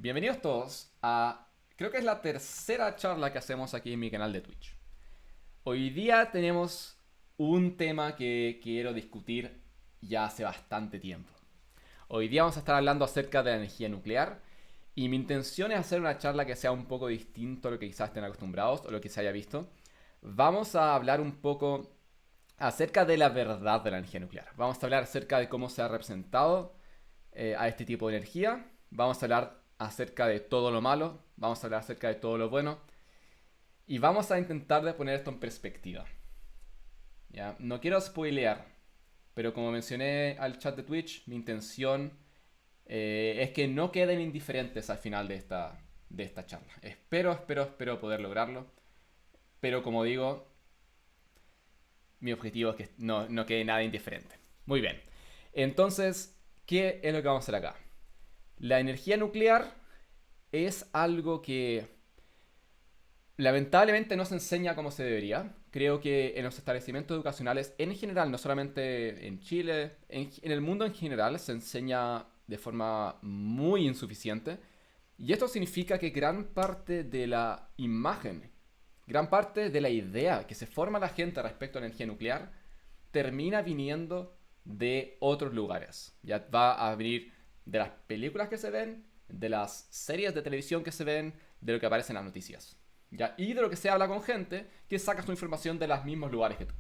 Bienvenidos todos a, creo que es la tercera charla que hacemos aquí en mi canal de Twitch. Hoy día tenemos un tema que quiero discutir ya hace bastante tiempo. Hoy día vamos a estar hablando acerca de la energía nuclear y mi intención es hacer una charla que sea un poco distinto a lo que quizás estén acostumbrados o lo que se haya visto. Vamos a hablar un poco acerca de la verdad de la energía nuclear. Vamos a hablar acerca de cómo se ha representado a este tipo de energía. Vamos a hablar acerca de todo lo malo, vamos a hablar acerca de todo lo bueno y vamos a intentar de poner esto en perspectiva. ¿Ya? No quiero spoilear, pero como mencioné al chat de Twitch, mi intención es que no queden indiferentes al final de esta charla. Espero poder lograrlo, pero como digo, mi objetivo es que no quede nada indiferente. Muy bien, entonces, ¿qué es lo que vamos a hacer acá? La energía nuclear es algo que lamentablemente no se enseña como se debería. Creo que en los establecimientos educacionales en general, no solamente en Chile, en el mundo en general, se enseña de forma muy insuficiente. Y esto significa que gran parte de la imagen, gran parte de la idea que se forma la gente respecto a la energía nuclear, termina viniendo de otros lugares. Ya va a venir de las películas que se ven, de las series de televisión que se ven, de lo que aparece en las noticias. ¿Ya? Y de lo que se habla con gente que saca su información de los mismos lugares que tú.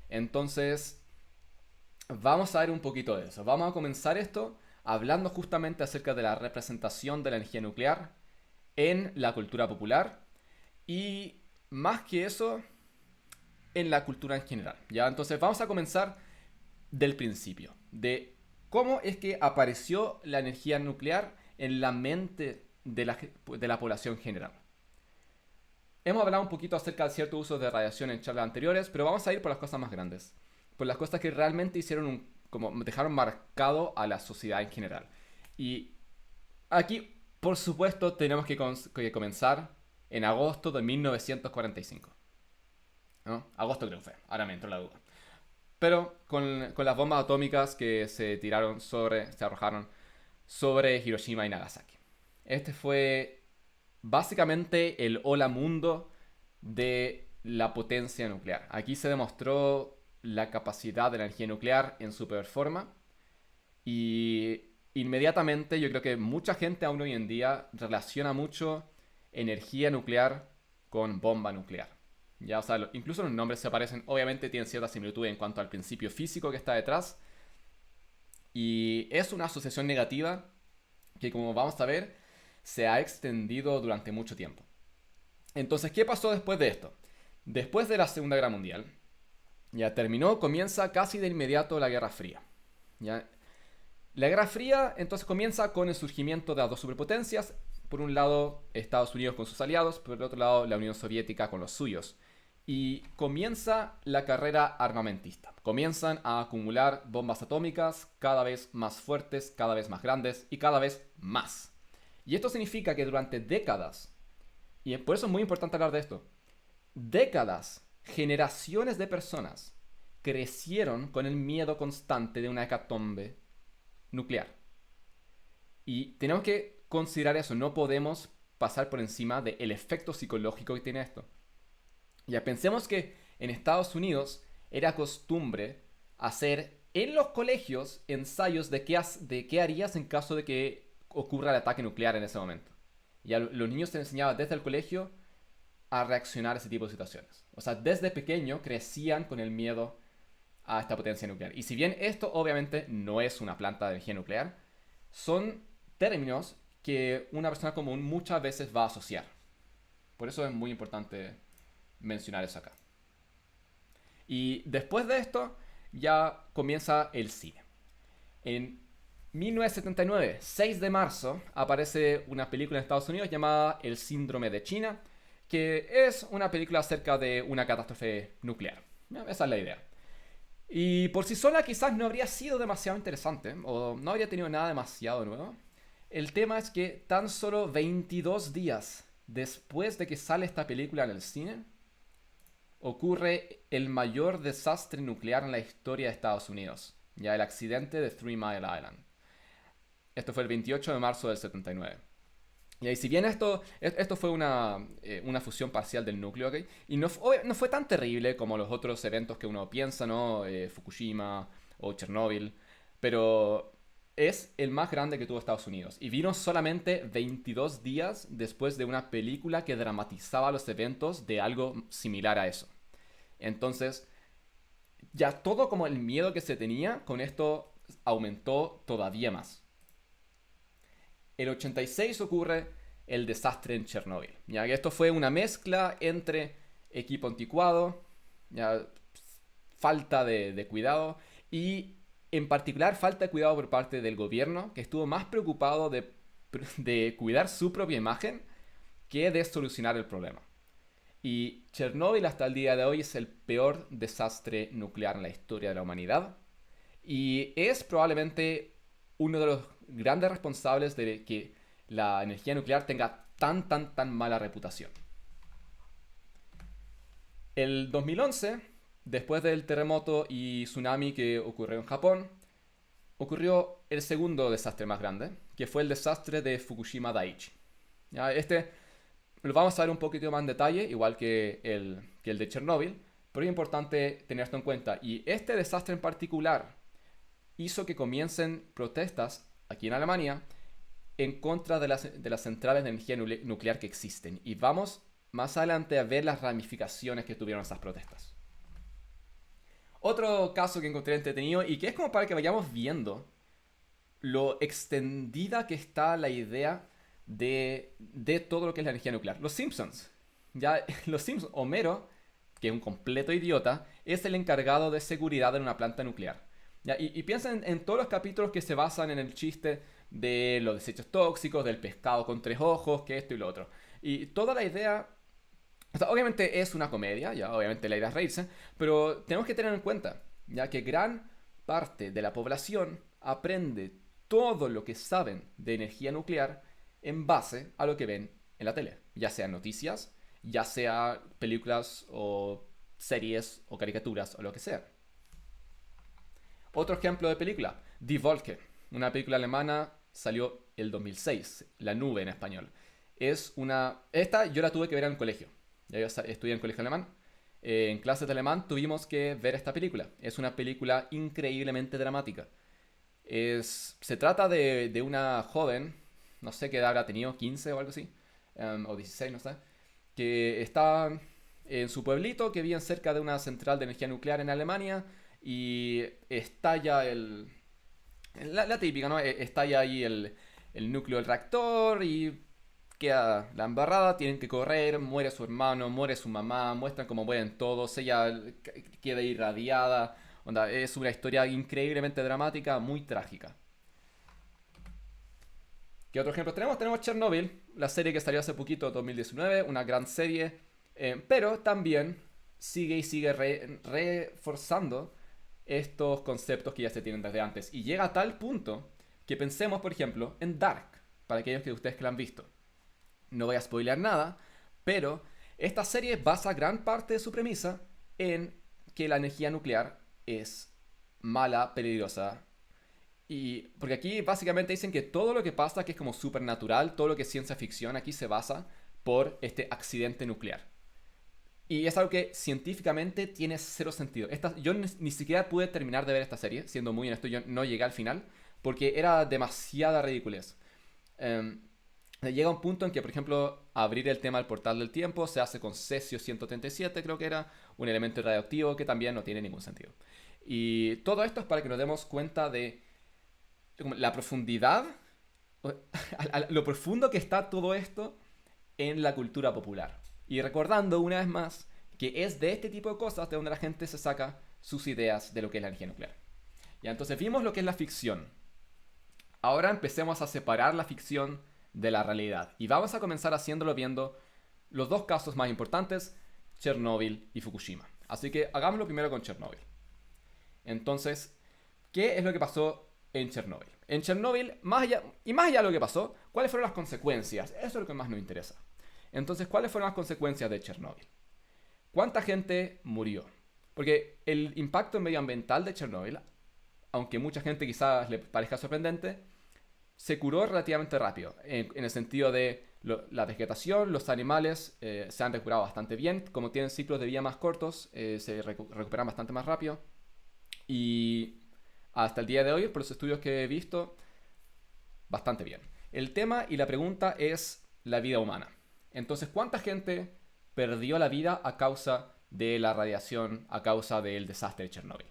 Entonces, vamos a ver un poquito de eso. Vamos a comenzar esto hablando justamente acerca de la representación de la energía nuclear en la cultura popular y más que eso, en la cultura en general. ¿Ya? Entonces, vamos a comenzar del principio, de cómo es que apareció la energía nuclear en la mente de la población general. Hemos hablado un poquito acerca de ciertos usos de radiación en charlas anteriores, pero vamos a ir por las cosas más grandes, por las cosas que realmente hicieron como dejaron marcado a la sociedad en general. Y aquí, por supuesto, tenemos que comenzar en agosto de 1945. ¿No? Agosto creo que fue, ahora me entró la duda. Pero con las bombas atómicas que se arrojaron sobre Hiroshima y Nagasaki. Este fue básicamente el hola mundo de la potencia nuclear. Aquí se demostró la capacidad de la energía nuclear en su peor forma y inmediatamente yo creo que mucha gente aún hoy en día relaciona mucho energía nuclear con bomba nuclear. Ya, o sea, incluso los nombres se parecen, obviamente tienen cierta similitud en cuanto al principio físico que está detrás y es una asociación negativa que como vamos a ver se ha extendido durante mucho tiempo. Entonces, ¿qué pasó después de esto? Después de la Segunda Guerra Mundial, ya terminó, comienza casi de inmediato la Guerra Fría. ¿Ya? La Guerra Fría entonces comienza con el surgimiento de las dos superpotencias. Por un lado, Estados Unidos con sus aliados, por el otro lado, la Unión Soviética con los suyos. Y comienza la carrera armamentista. Comienzan a acumular bombas atómicas cada vez más fuertes, cada vez más grandes y cada vez más. Y esto significa que durante décadas, y por eso es muy importante hablar de esto, décadas, generaciones de personas crecieron con el miedo constante de una hecatombe nuclear. Y tenemos que considerar eso, no podemos pasar por encima del efecto psicológico que tiene esto. Ya pensemos que en Estados Unidos era costumbre hacer en los colegios ensayos de qué harías en caso de que ocurra el ataque nuclear en ese momento. Y a los niños se les enseñaba desde el colegio a reaccionar a ese tipo de situaciones. O sea, desde pequeño crecían con el miedo a esta potencia nuclear. Y si bien esto obviamente no es una planta de energía nuclear, son términos que una persona común muchas veces va a asociar. Por eso es muy importante mencionar eso acá. Y después de esto ya comienza el cine. En 1979, 6 de marzo, aparece una película en Estados Unidos llamada El síndrome de China, que es una película acerca de una catástrofe nuclear. Esa es la idea. Y por sí sola quizás no habría sido demasiado interesante o no habría tenido nada demasiado nuevo. El tema es que tan solo 22 días después de que sale esta película en el cine, ocurre el mayor desastre nuclear en la historia de Estados Unidos, ya el accidente de Three Mile Island. Esto fue el 28 de marzo del 79. Y ahí, si bien esto fue una fusión parcial del núcleo, ¿ok? Y no fue tan terrible como los otros eventos que uno piensa, ¿no? Fukushima o Chernóbil, pero es el más grande que tuvo Estados Unidos. Y vino solamente 22 días después de una película que dramatizaba los eventos de algo similar a eso. Entonces, ya todo como el miedo que se tenía con esto aumentó todavía más. El 86 ocurre el desastre en Chernóbil. Ya que esto fue una mezcla entre equipo anticuado, ya, falta de cuidado y en particular falta de cuidado por parte del gobierno, que estuvo más preocupado de cuidar su propia imagen que de solucionar el problema. Y Chernóbil hasta el día de hoy es el peor desastre nuclear en la historia de la humanidad y es probablemente uno de los grandes responsables de que la energía nuclear tenga tan mala reputación. El 2011, después del terremoto y tsunami que ocurrió en Japón, ocurrió el segundo desastre más grande, que fue el desastre de Fukushima Daiichi. ¿Ya? Este lo vamos a ver un poquito más en detalle, igual que el de Chernóbil, pero es importante tener esto en cuenta. Y este desastre en particular hizo que comiencen protestas aquí en Alemania en contra de las centrales de energía nuclear que existen. Y vamos más adelante a ver las ramificaciones que tuvieron esas protestas. Otro caso que encontré entretenido y que es como para que vayamos viendo lo extendida que está la idea de todo lo que es la energía nuclear. Los Simpsons. Ya, los Simpsons, Homero, que es un completo idiota, es el encargado de seguridad en una planta nuclear. ¿Ya? Y piensen en todos los capítulos que se basan en el chiste de los desechos tóxicos, del pescado con tres ojos, que esto y lo otro. Y toda la idea, o sea, obviamente es una comedia, ya obviamente la idea es reírse, pero tenemos que tener en cuenta, ya que gran parte de la población aprende todo lo que saben de energía nuclear en base a lo que ven en la tele, ya sean noticias, ya sea películas o series o caricaturas o lo que sea. Otro ejemplo de película, Die Wolke, una película alemana, salió el 2006, La Nube en español. Esta yo la tuve que ver en el colegio. Ya yo estudié en colegio alemán. En clases de alemán tuvimos que ver esta película. Es una película increíblemente dramática. Se trata de una joven, no sé qué edad habrá tenido, 15 o algo así, o 16, no sé, que está en su pueblito, que vive cerca de una central de energía nuclear en Alemania, y estalla la típica, ¿no? Estalla ahí el núcleo del reactor y queda la embarrada, tienen que correr, muere su hermano, muere su mamá, muestran cómo mueren todos, ella queda irradiada. Onda, es una historia increíblemente dramática, muy trágica. ¿Qué otro ejemplo tenemos? Tenemos Chernobyl, la serie que salió hace poquito, 2019, una gran serie, pero también sigue reforzando estos conceptos que ya se tienen desde antes. Y llega a tal punto que pensemos, por ejemplo, en Dark, para aquellos de ustedes que la han visto. No voy a spoilear nada, pero esta serie basa gran parte de su premisa en que la energía nuclear es mala, peligrosa. Y porque aquí básicamente dicen que todo lo que pasa, que es como supernatural, todo lo que es ciencia ficción, aquí se basa por este accidente nuclear. Y es algo que científicamente tiene cero sentido. Yo ni siquiera pude terminar de ver esta serie, siendo muy honesto, yo no llegué al final, porque era demasiada ridiculez. Em, Llega un punto en que, por ejemplo, abrir el tema del portal del tiempo se hace con cesio 137, creo que era, un elemento radioactivo que también no tiene ningún sentido. Y todo esto es para que nos demos cuenta de como la profundidad, lo profundo que está todo esto en la cultura popular. Y recordando una vez más que es de este tipo de cosas de donde la gente se saca sus ideas de lo que es la energía nuclear. Ya, entonces vimos lo que es la ficción. Ahora empecemos a separar la ficción de la realidad. Y vamos a comenzar haciéndolo viendo los dos casos más importantes, Chernóbil y Fukushima. Así que hagámoslo primero con Chernóbil. Entonces, ¿qué es lo que pasó en Chernóbil? En Chernóbil, más allá de lo que pasó, ¿cuáles fueron las consecuencias? Eso es lo que más nos interesa. Entonces, ¿cuáles fueron las consecuencias de Chernóbil? ¿Cuánta gente murió? Porque el impacto medioambiental de Chernóbil, aunque mucha gente quizás le parezca sorprendente, se curó relativamente rápido, en el sentido de La vegetación, los animales se han recuperado bastante bien, como tienen ciclos de vida más cortos, se recuperan bastante más rápido. Y hasta el día de hoy, por los estudios que he visto, bastante bien. El tema y la pregunta es la vida humana. Entonces, ¿cuánta gente perdió la vida a causa de la radiación, a causa del desastre de Chernóbil?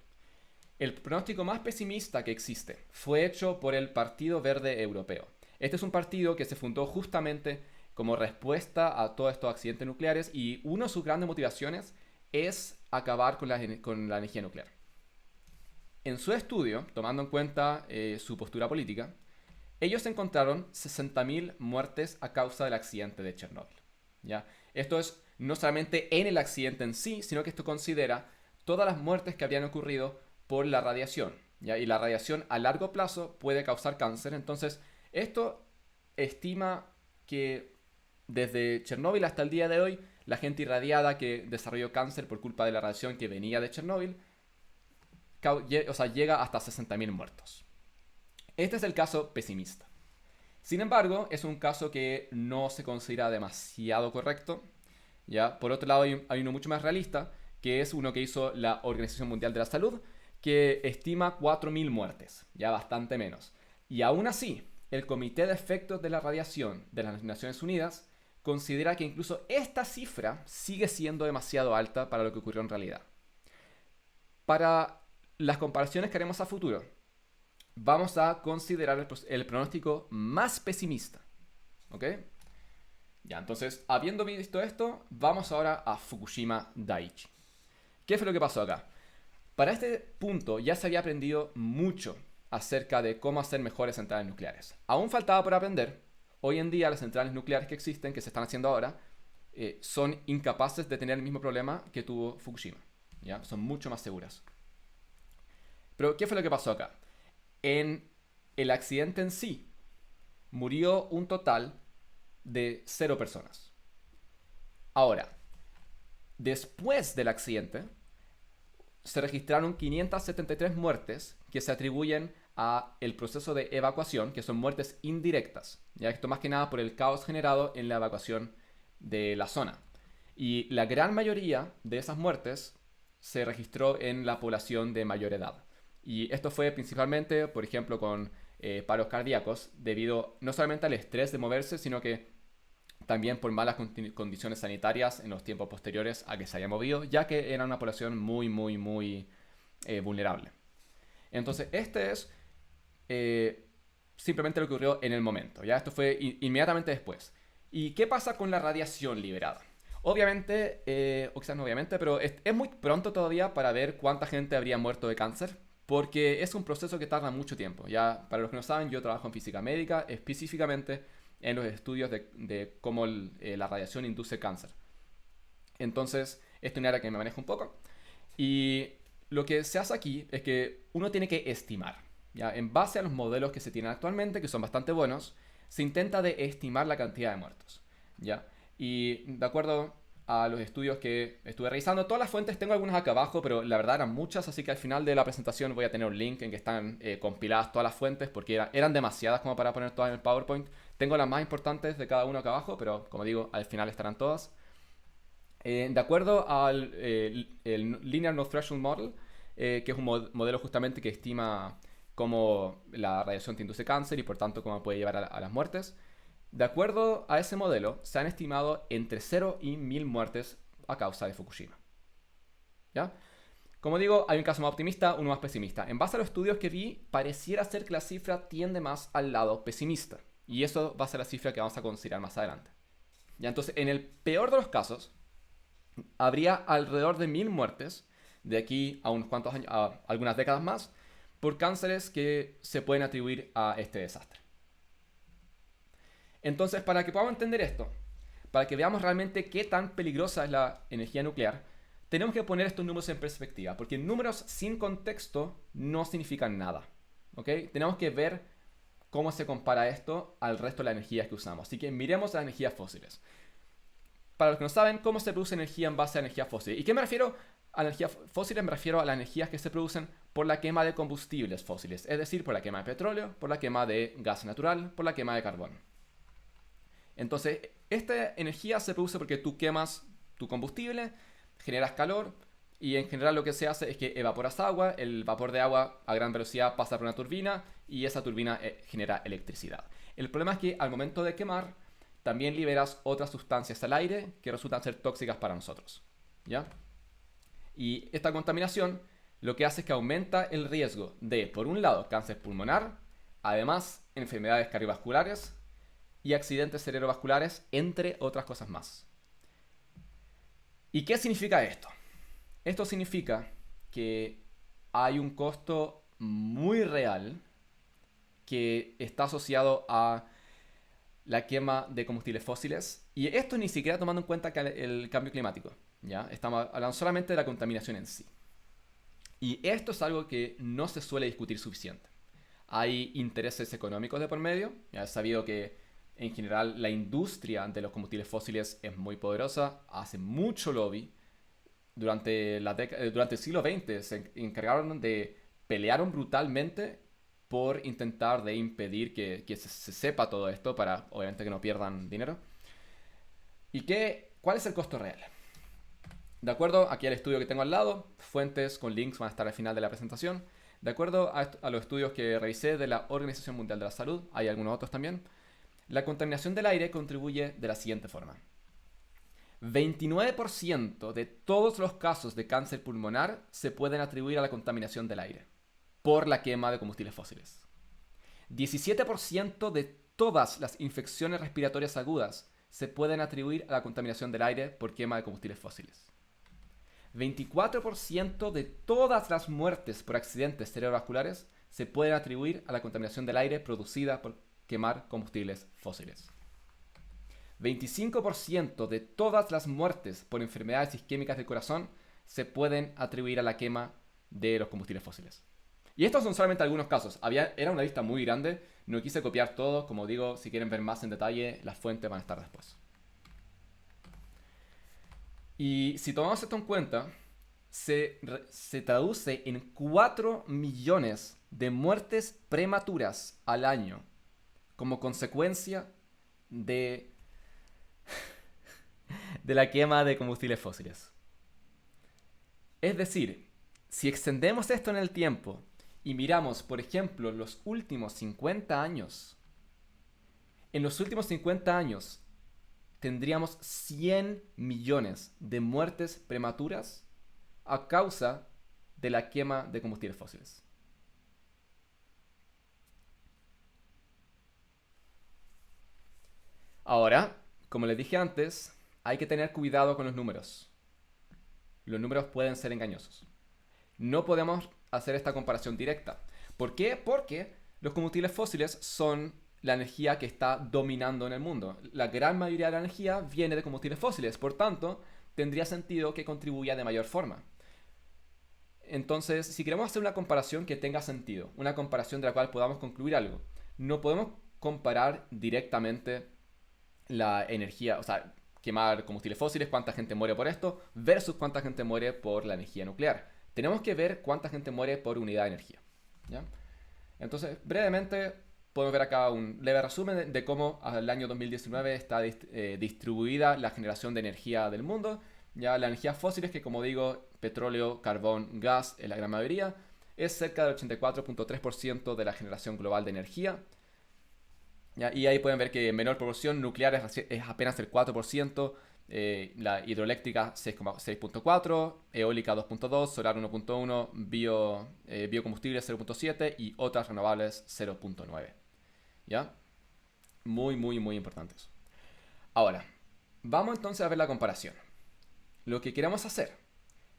El pronóstico más pesimista que existe fue hecho por el Partido Verde Europeo. Este es un partido que se fundó justamente como respuesta a todos estos accidentes nucleares y una de sus grandes motivaciones es acabar con la energía nuclear. En su estudio, tomando en cuenta su postura política, ellos encontraron 60.000 muertes a causa del accidente de Chernóbil. ¿Ya? Esto es no solamente en el accidente en sí, sino que esto considera todas las muertes que habrían ocurrido por la radiación. ¿Ya? Y la radiación a largo plazo puede causar cáncer. Entonces, esto estima que desde Chernóbil hasta el día de hoy, la gente irradiada que desarrolló cáncer por culpa de la radiación que venía de Chernóbil, llega hasta 60.000 muertos. Este es el caso pesimista. Sin embargo, es un caso que no se considera demasiado correcto. ¿Ya? Por otro lado, hay uno mucho más realista, que es uno que hizo la Organización Mundial de la Salud, que estima 4.000 muertes, ya bastante menos. Y aún así, el Comité de Efectos de la Radiación de las Naciones Unidas considera que incluso esta cifra sigue siendo demasiado alta para lo que ocurrió en realidad. Para las comparaciones que haremos a futuro, vamos a considerar el pronóstico más pesimista. ¿Ok? Ya, entonces, habiendo visto esto, vamos ahora a Fukushima Daiichi. ¿Qué fue lo que pasó acá? Para este punto ya se había aprendido mucho acerca de cómo hacer mejores centrales nucleares. Aún faltaba por aprender. Hoy en día las centrales nucleares que existen, que se están haciendo ahora, son incapaces de tener el mismo problema que tuvo Fukushima. ¿Ya? Son mucho más seguras. Pero, ¿qué fue lo que pasó acá? En el accidente en sí, murió un total de 0 personas. Ahora, después del accidente, se registraron 573 muertes que se atribuyen a el proceso de evacuación, que son muertes indirectas. Ya esto más que nada por el caos generado en la evacuación de la zona. Y la gran mayoría de esas muertes se registró en la población de mayor edad. Y esto fue principalmente, por ejemplo, con paros cardíacos, debido no solamente al estrés de moverse, sino que también por malas condiciones sanitarias en los tiempos posteriores a que se haya movido, ya que era una población muy, muy, muy vulnerable. Entonces, este es simplemente lo que ocurrió en el momento. ¿Ya? Esto fue inmediatamente después. ¿Y qué pasa con la radiación liberada? Obviamente, o quizás no obviamente, pero es muy pronto todavía para ver cuánta gente habría muerto de cáncer, porque es un proceso que tarda mucho tiempo. Ya, para los que no saben, yo trabajo en física médica, específicamente en los estudios de cómo la radiación induce cáncer. Entonces, esto es un área que me maneja un poco. Y lo que se hace aquí es que uno tiene que estimar. ¿Ya? En base a los modelos que se tienen actualmente, que son bastante buenos, se intenta de estimar la cantidad de muertos. ¿Ya? Y de acuerdo a los estudios que estuve revisando, todas las fuentes tengo algunas acá abajo, pero la verdad eran muchas, así que al final de la presentación voy a tener un link en que están compiladas todas las fuentes, porque eran demasiadas como para poner todas en el PowerPoint. Tengo las más importantes de cada uno acá abajo, pero como digo, al final estarán todas. De acuerdo al el Linear No Threshold Model, que es un modelo justamente que estima cómo la radiación te induce cáncer y por tanto cómo puede llevar a las muertes. De acuerdo a ese modelo, se han estimado entre 0 y 1.000 muertes a causa de Fukushima. ¿Ya? Como digo, hay un caso más optimista, uno más pesimista. En base a los estudios que vi, pareciera ser que la cifra tiende más al lado pesimista. Y eso va a ser la cifra que vamos a considerar más adelante. ¿Ya? Entonces, en el peor de los casos, habría alrededor de 1.000 muertes de aquí a unos cuantos años, a algunas décadas más, por cánceres que se pueden atribuir a este desastre. Entonces, para que podamos entender esto, para que veamos realmente qué tan peligrosa es la energía nuclear, tenemos que poner estos números en perspectiva, porque números sin contexto no significan nada. ¿Ok? Tenemos que ver cómo se compara esto al resto de las energías que usamos. Así que miremos las energías fósiles. Para los que no saben, ¿cómo se produce energía en base a energía fósil? ¿Y qué me refiero a energías fósiles? Me refiero a las energías que se producen por la quema de combustibles fósiles, es decir, por la quema de petróleo, por la quema de gas natural, por la quema de carbón. Entonces, esta energía se produce porque tú quemas tu combustible, generas calor y en general lo que se hace es que evaporas agua, el vapor de agua a gran velocidad pasa por una turbina y esa turbina genera electricidad. El problema es que al momento de quemar también liberas otras sustancias al aire que resultan ser tóxicas para nosotros, ¿ya? Y esta contaminación lo que hace es que aumenta el riesgo de, por un lado, cáncer pulmonar, además enfermedades cardiovasculares y accidentes cerebrovasculares, entre otras cosas más. ¿Y qué significa esto? Esto significa que hay un costo muy real que está asociado a la quema de combustibles fósiles. Y esto ni siquiera tomando en cuenta el cambio climático. ¿Ya? Estamos hablando solamente de la contaminación en sí. Y esto es algo que no se suele discutir suficiente. Hay intereses económicos de por medio. Ya es sabido que en general la industria de los combustibles fósiles es muy poderosa, hace mucho lobby. Durante el siglo XX se encargaron de pelearon brutalmente por intentar de impedir que se sepa todo esto para obviamente que no pierdan dinero. ¿Y cuál es el costo real? De acuerdo aquí al estudio que tengo al lado, fuentes con links van a estar al final de la presentación. De acuerdo a los estudios que revisé de la Organización Mundial de la Salud, hay algunos otros también, la contaminación del aire contribuye de la siguiente forma. 29% de todos los casos de cáncer pulmonar se pueden atribuir a la contaminación del aire por la quema de combustibles fósiles. 17% de todas las infecciones respiratorias agudas se pueden atribuir a la contaminación del aire por quema de combustibles fósiles. 24% de todas las muertes por accidentes cerebrovasculares se pueden atribuir a la contaminación del aire producida por quemar combustibles fósiles. 25% de todas las muertes por enfermedades isquémicas del corazón se pueden atribuir a la quema de los combustibles fósiles. Y estos son solamente algunos casos. Era una lista muy grande, no quise copiar todo. Como digo, si quieren ver más en detalle, las fuentes van a estar después. Y si tomamos esto en cuenta, se traduce en 4 millones de muertes prematuras al año como consecuencia de la quema de combustibles fósiles. Es decir, si extendemos esto en el tiempo y miramos, por ejemplo, los últimos 50 años, en los últimos 50 años tendríamos 100 millones de muertes prematuras a causa de la quema de combustibles fósiles. Ahora, como les dije antes, hay que tener cuidado con los números. Los números pueden ser engañosos. No podemos hacer esta comparación directa. ¿Por qué? Porque los combustibles fósiles son la energía que está dominando en el mundo. La gran mayoría de la energía viene de combustibles fósiles, por tanto, tendría sentido que contribuya de mayor forma. Entonces, si queremos hacer una comparación que tenga sentido, una comparación de la cual podamos concluir algo, no podemos comparar directamente la energía, o sea, quemar combustibles fósiles, cuánta gente muere por esto, versus cuánta gente muere por la energía nuclear. Tenemos que ver cuánta gente muere por unidad de energía, ¿ya? Entonces, brevemente, podemos ver acá un leve resumen de cómo al año 2019 está distribuida la generación de energía del mundo. Ya la energía fósiles, que como digo, petróleo, carbón, gas, en la gran mayoría, es cerca del 84.3% de la generación global de energía. ¿Ya? Y ahí pueden ver que en menor proporción nuclear es apenas el 4%, la hidroeléctrica 6.4%, eólica 2.2%, solar 1.1%, biocombustibles 0.7% y otras renovables 0.9%. ¿Ya? Muy, muy, muy importantes. Ahora, vamos entonces a ver la comparación. Lo que queremos hacer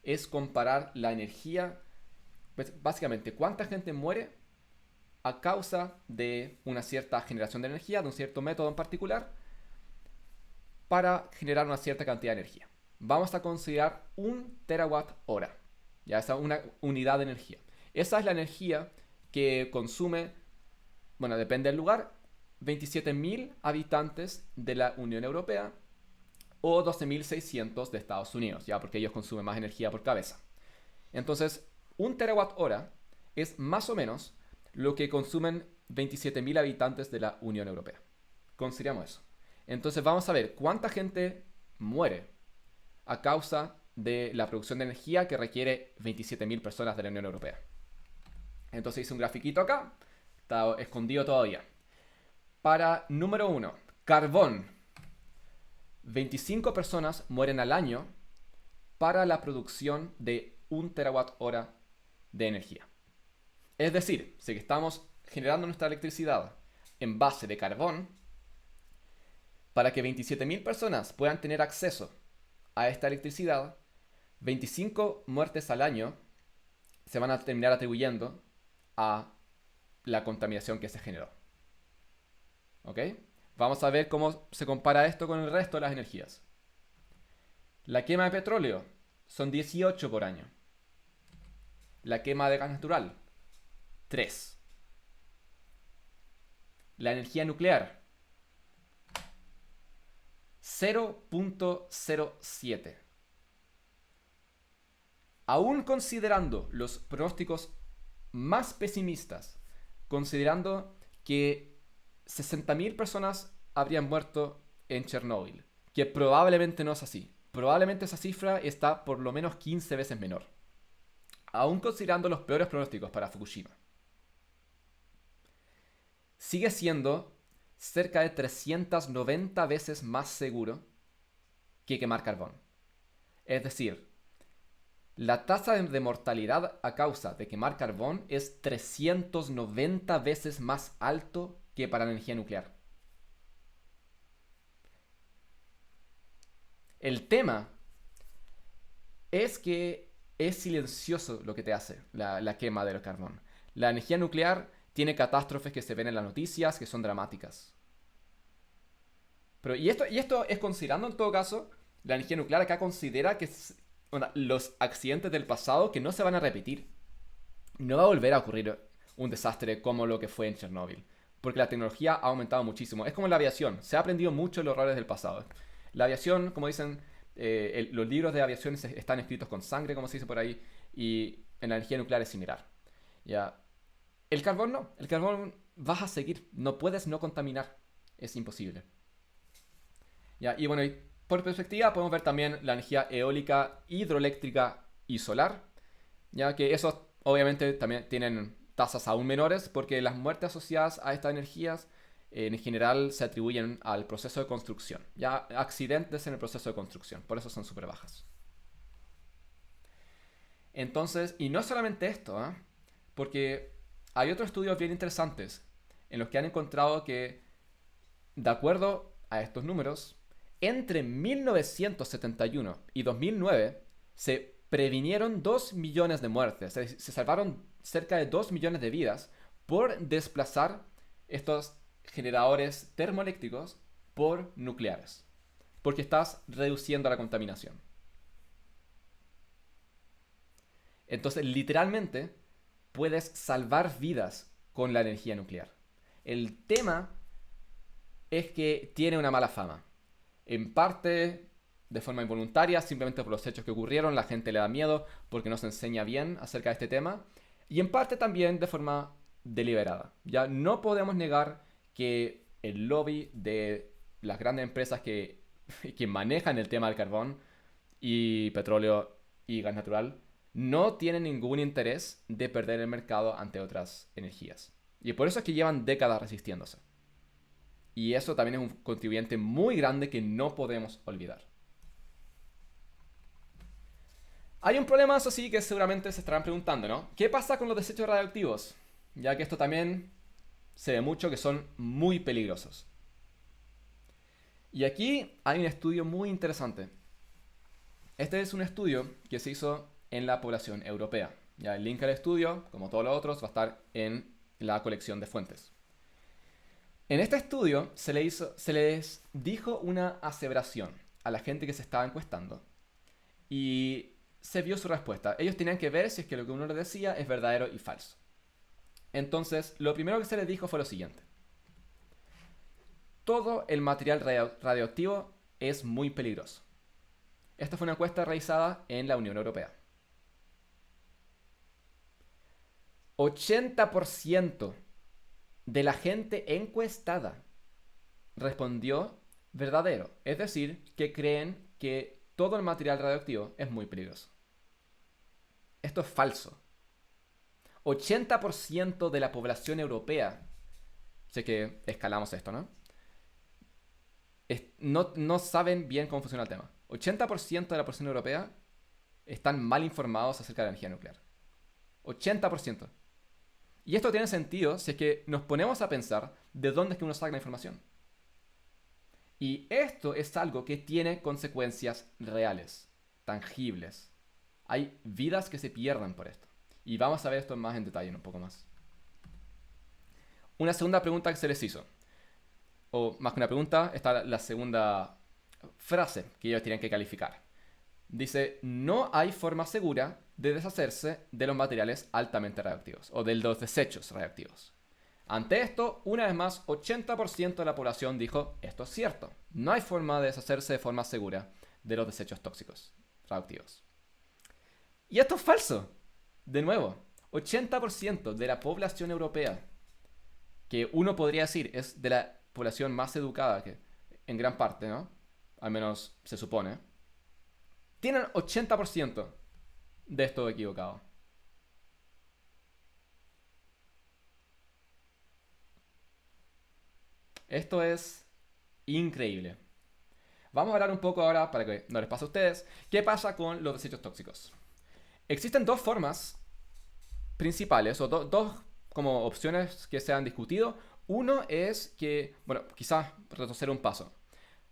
es comparar la energía, pues básicamente cuánta gente muere a causa de una cierta generación de energía, de un cierto método en particular, para generar una cierta cantidad de energía. Vamos a considerar 1 terawatt hora, ya esa es una unidad de energía. Esa es la energía que consume, bueno, depende del lugar, 27.000 habitantes de la Unión Europea o 12.600 de Estados Unidos, ya porque ellos consumen más energía por cabeza. Entonces, 1 terawatt hora es más o menos lo que consumen 27.000 habitantes de la Unión Europea. Consideramos eso. Entonces vamos a ver cuánta gente muere a causa de la producción de energía que requiere 27.000 personas de la Unión Europea. Entonces hice un grafiquito acá, está escondido todavía. Para número 1, carbón. 25 personas mueren al año para la producción de 1 TWh de energía. Es decir, si estamos generando nuestra electricidad en base de carbón, para que 27.000 personas puedan tener acceso a esta electricidad, 25 muertes al año se van a terminar atribuyendo a la contaminación que se generó. ¿Ok? Vamos a ver cómo se compara esto con el resto de las energías. La quema de petróleo son 18 por año. La quema de gas natural, 3. La energía nuclear, 0.07. Aún considerando los pronósticos más pesimistas, considerando que 60.000 personas habrían muerto en Chernóbil, que probablemente no es así. Probablemente esa cifra está por lo menos 15 veces menor. Aún considerando los peores pronósticos para Fukushima. Sigue siendo cerca de 390 veces más seguro que quemar carbón. Es decir, la tasa de mortalidad a causa de quemar carbón es 390 veces más alto que para la energía nuclear. El tema es que es silencioso lo que te hace la quema del carbón. La energía nuclear tiene catástrofes que se ven en las noticias que son dramáticas. Pero, y esto es considerando en todo caso, la energía nuclear acá considera que los accidentes del pasado que no se van a repetir. No va a volver a ocurrir un desastre como lo que fue en Chernóbil. Porque la tecnología ha aumentado muchísimo. Es como en la aviación. Se ha aprendido mucho de los errores del pasado. La aviación, como dicen, los libros de aviación están escritos con sangre, como se dice por ahí. Y en la energía nuclear es similar. ¿Ya? El carbón no. El carbón vas a seguir. No puedes no contaminar. Es imposible. ¿Ya? Y bueno, por perspectiva podemos ver también la energía eólica, hidroeléctrica y solar. Ya que esos obviamente también tienen tasas aún menores porque las muertes asociadas a estas energías en general se atribuyen al proceso de construcción. Ya accidentes en el proceso de construcción. Por eso son súper bajas. Entonces, y no es solamente esto, ¿eh? Porque hay otros estudios bien interesantes en los que han encontrado que, de acuerdo a estos números, entre 1971 y 2009 se previnieron 2 millones de muertes. Se salvaron cerca de 2 millones de vidas por desplazar estos generadores termoeléctricos por nucleares. Porque estás reduciendo la contaminación. Entonces, literalmente, puedes salvar vidas con la energía nuclear. El tema es que tiene una mala fama. En parte de forma involuntaria, simplemente por los hechos que ocurrieron, la gente le da miedo porque no se enseña bien acerca de este tema. Y en parte también de forma deliberada. Ya no podemos negar que el lobby de las grandes empresas que manejan el tema del carbón y petróleo y gas natural no tienen ningún interés de perder el mercado ante otras energías. Y por eso es que llevan décadas resistiéndose. Y eso también es un contribuyente muy grande que no podemos olvidar. Hay un problema, eso sí, que seguramente se estarán preguntando, ¿no? ¿Qué pasa con los desechos radioactivos? Ya que esto también se ve mucho que son muy peligrosos. Y aquí hay un estudio muy interesante. Este es un estudio que se hizo en la población europea. Ya el link al estudio, como todos los otros, va a estar en la colección de fuentes. En este estudio se les dijo una aseveración a la gente que se estaba encuestando y se vio su respuesta. Ellos tenían que ver si es que lo que uno les decía es verdadero y falso. Entonces, lo primero que se les dijo fue lo siguiente. Todo el material radioactivo es muy peligroso. Esta fue una encuesta realizada en la Unión Europea. 80% de la gente encuestada respondió verdadero. Es decir, que creen que todo el material radioactivo es muy peligroso. Esto es falso. 80% de la población europea, sé que escalamos esto, ¿no? No saben bien cómo funciona el tema. 80% de la población europea están mal informados acerca de la energía nuclear. 80%. Y esto tiene sentido si es que nos ponemos a pensar de dónde es que uno saca la información. Y esto es algo que tiene consecuencias reales, tangibles. Hay vidas que se pierden por esto. Y vamos a ver esto más en detalle en un poco más. Una segunda pregunta que se les hizo. O más que una pregunta, está la segunda frase que ellos tienen que calificar. Dice, no hay forma segura de deshacerse de los materiales altamente radioactivos o de los desechos radioactivos. Ante esto, una vez más, 80% de la población dijo, esto es cierto, no hay forma de deshacerse de forma segura de los desechos tóxicos radioactivos. Y esto es falso. De nuevo, 80% de la población europea, que uno podría decir es de la población más educada, que en gran parte, ¿no? Al menos se supone, tienen 80% de esto equivocado. Esto es increíble. Vamos a hablar un poco ahora, para que no les pase a ustedes, qué pasa con los desechos tóxicos. Existen dos formas principales, o dos como opciones que se han discutido. Uno es que, bueno, quizás retroceder un paso.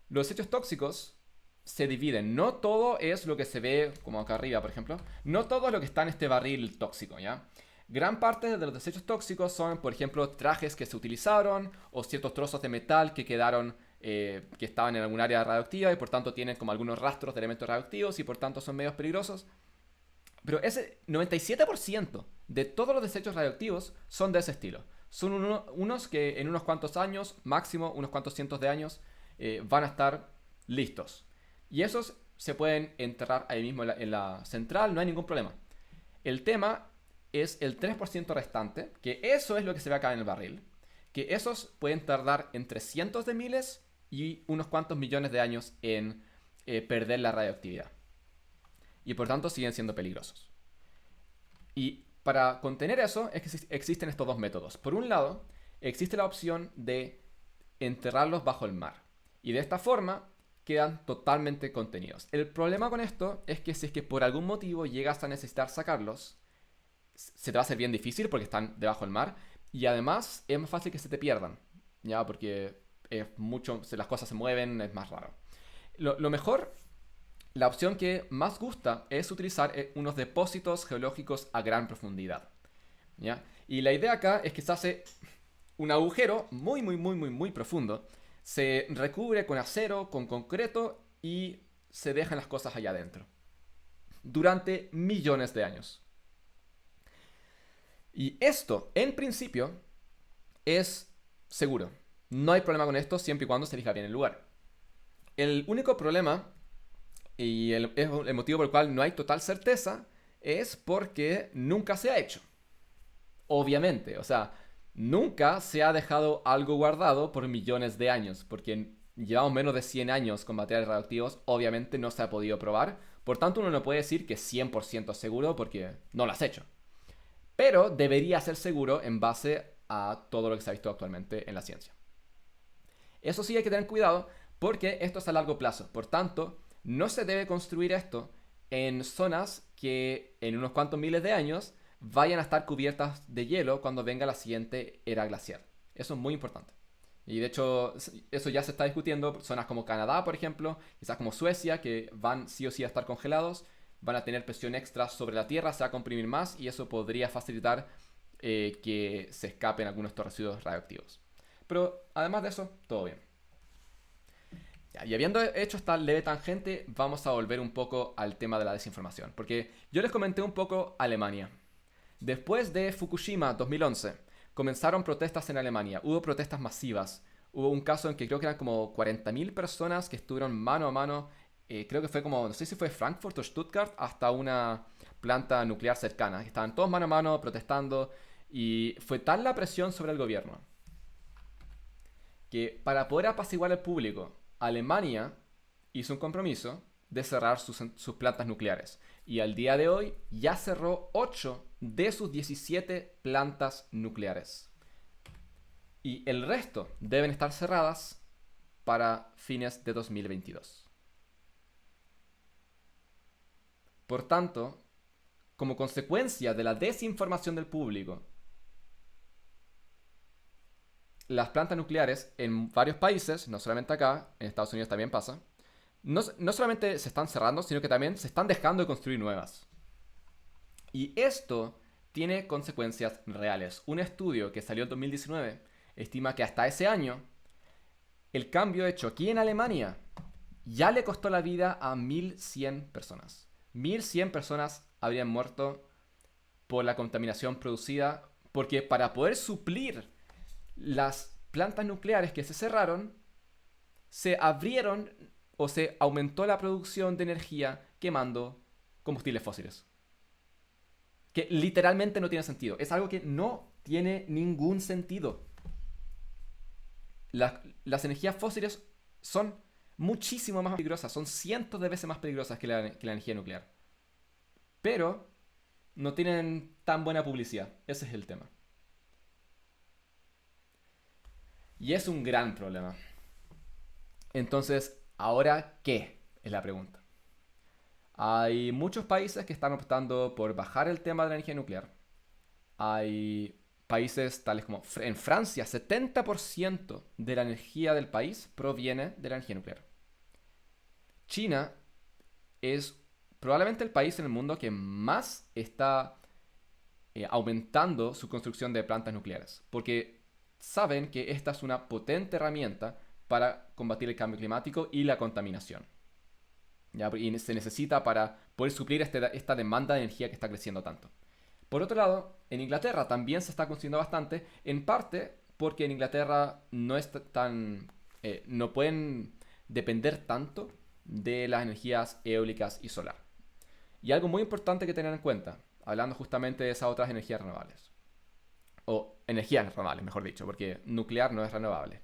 Los desechos tóxicos se dividen. No todo es lo que se ve, como acá arriba, por ejemplo. No todo es lo que está en este barril tóxico, ¿ya? Gran parte de los desechos tóxicos son, por ejemplo, trajes que se utilizaron o ciertos trozos de metal que quedaron, que estaban en algún área radioactiva y por tanto tienen como algunos rastros de elementos radioactivos y por tanto son medios peligrosos. Pero ese 97% de todos los desechos radioactivos son de ese estilo. Son unos que en unos cuantos años, máximo unos cuantos cientos de años, van a estar listos. Y esos se pueden enterrar ahí mismo en la central, no hay ningún problema. El tema es el 3% restante, que eso es lo que se ve acá en el barril, que esos pueden tardar entre cientos de miles y unos cuantos millones de años en perder la radioactividad. Y por tanto siguen siendo peligrosos. Y para contener eso es que existen estos dos métodos. Por un lado, existe la opción de enterrarlos bajo el mar. Y de esta forma quedan totalmente contenidos. El problema con esto es que si es que por algún motivo llegas a necesitar sacarlos, se te va a hacer bien difícil porque están debajo del mar. Y además es más fácil que se te pierdan. Ya, porque es mucho, las cosas se mueven, es más raro. Lo mejor, la opción que más gusta es utilizar unos depósitos geológicos a gran profundidad. ¿Ya? Y la idea acá es que se hace un agujero muy profundo. Se recubre con acero, con concreto y se dejan las cosas allá adentro. Durante millones de años. Y esto, en principio, es seguro. No hay problema con esto siempre y cuando se elija bien el lugar. El único problema, y el motivo por el cual no hay total certeza, es porque nunca se ha hecho. Obviamente, o sea, nunca se ha dejado algo guardado por millones de años, porque llevamos menos de 100 años con materiales radioactivos, obviamente no se ha podido probar, por tanto uno no puede decir que es 100% seguro porque no lo has hecho. Pero debería ser seguro en base a todo lo que se ha visto actualmente en la ciencia. Eso sí hay que tener cuidado porque esto es a largo plazo, por tanto no se debe construir esto en zonas que en unos cuantos miles de años vayan a estar cubiertas de hielo cuando venga la siguiente era glacial. Eso es muy importante. Y de hecho, eso ya se está discutiendo. Zonas como Canadá, por ejemplo, quizás como Suecia, que van sí o sí a estar congelados, van a tener presión extra sobre la Tierra, se va a comprimir más y eso podría facilitar que se escapen algunos de estos residuos radioactivos. Pero además de eso, todo bien. Ya, y habiendo hecho esta leve tangente, vamos a volver un poco al tema de la desinformación. Porque yo les comenté un poco Alemania. Después de Fukushima 2011, comenzaron protestas en Alemania. Hubo protestas masivas. Hubo un caso en que creo que eran como 40.000 personas que estuvieron mano a mano. Creo que fue como, no sé si fue Frankfurt o Stuttgart, hasta una planta nuclear cercana. Estaban todos mano a mano protestando. Y fue tal la presión sobre el gobierno que para poder apaciguar al público Alemania hizo un compromiso de cerrar sus plantas nucleares. Y al día de hoy ya cerró 8 de sus 17 plantas nucleares. Y el resto deben estar cerradas para fines de 2022. Por tanto, como consecuencia de la desinformación del público, las plantas nucleares en varios países, no solamente acá, en Estados Unidos también pasa, no solamente se están cerrando, sino que también se están dejando de construir nuevas. Y esto tiene consecuencias reales. Un estudio que salió en 2019 estima que hasta ese año el cambio hecho aquí en Alemania ya le costó la vida a 1.100 personas. 1.100 personas habrían muerto por la contaminación producida, porque para poder suplir las plantas nucleares que se cerraron, se abrieron o se aumentó la producción de energía quemando combustibles fósiles. Que literalmente no tiene sentido. Es algo que no tiene ningún sentido. Las energías fósiles son muchísimo más peligrosas, son cientos de veces más peligrosas que la energía nuclear. Pero no tienen tan buena publicidad. Ese es el tema. Y es un gran problema. Entonces, ¿ahora qué? Es la pregunta. Hay muchos países que están optando por bajar el tema de la energía nuclear. Hay países tales como en Francia, 70% de la energía del país proviene de la energía nuclear. China es probablemente el país en el mundo que más está aumentando su construcción de plantas nucleares, porque saben que esta es una potente herramienta para combatir el cambio climático y la contaminación. ¿Ya? Y se necesita para poder suplir esta demanda de energía que está creciendo tanto. Por otro lado, en Inglaterra también se está construyendo bastante, en parte porque en Inglaterra no pueden depender tanto de las energías eólicas y solar. Y algo muy importante que tener en cuenta, hablando justamente de esas otras energías renovables, o energías renovables, mejor dicho, porque nuclear no es renovable.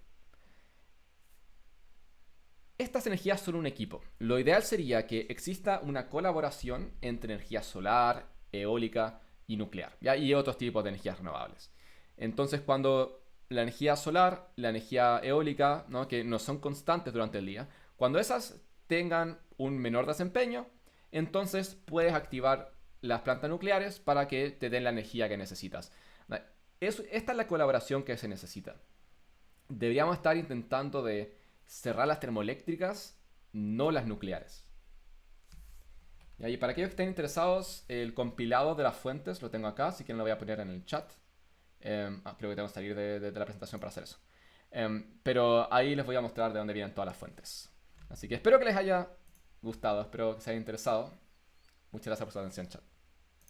Estas energías son un equipo. Lo ideal sería que exista una colaboración entre energía solar, eólica y nuclear, ¿ya? Y otros tipos de energías renovables. Entonces, cuando la energía solar, la energía eólica, ¿no? Que no son constantes durante el día, cuando esas tengan un menor desempeño, entonces puedes activar las plantas nucleares para que te den la energía que necesitas. Esta es la colaboración que se necesita. Deberíamos estar intentando de cerrar las termoeléctricas, no las nucleares. Y para aquellos que estén interesados, el compilado de las fuentes lo tengo acá, así que lo voy a poner en el chat. Creo que tengo que salir de la presentación para hacer eso. Pero ahí les voy a mostrar de dónde vienen todas las fuentes. Así que espero que les haya gustado, espero que se haya interesado. Muchas gracias por su atención, chat.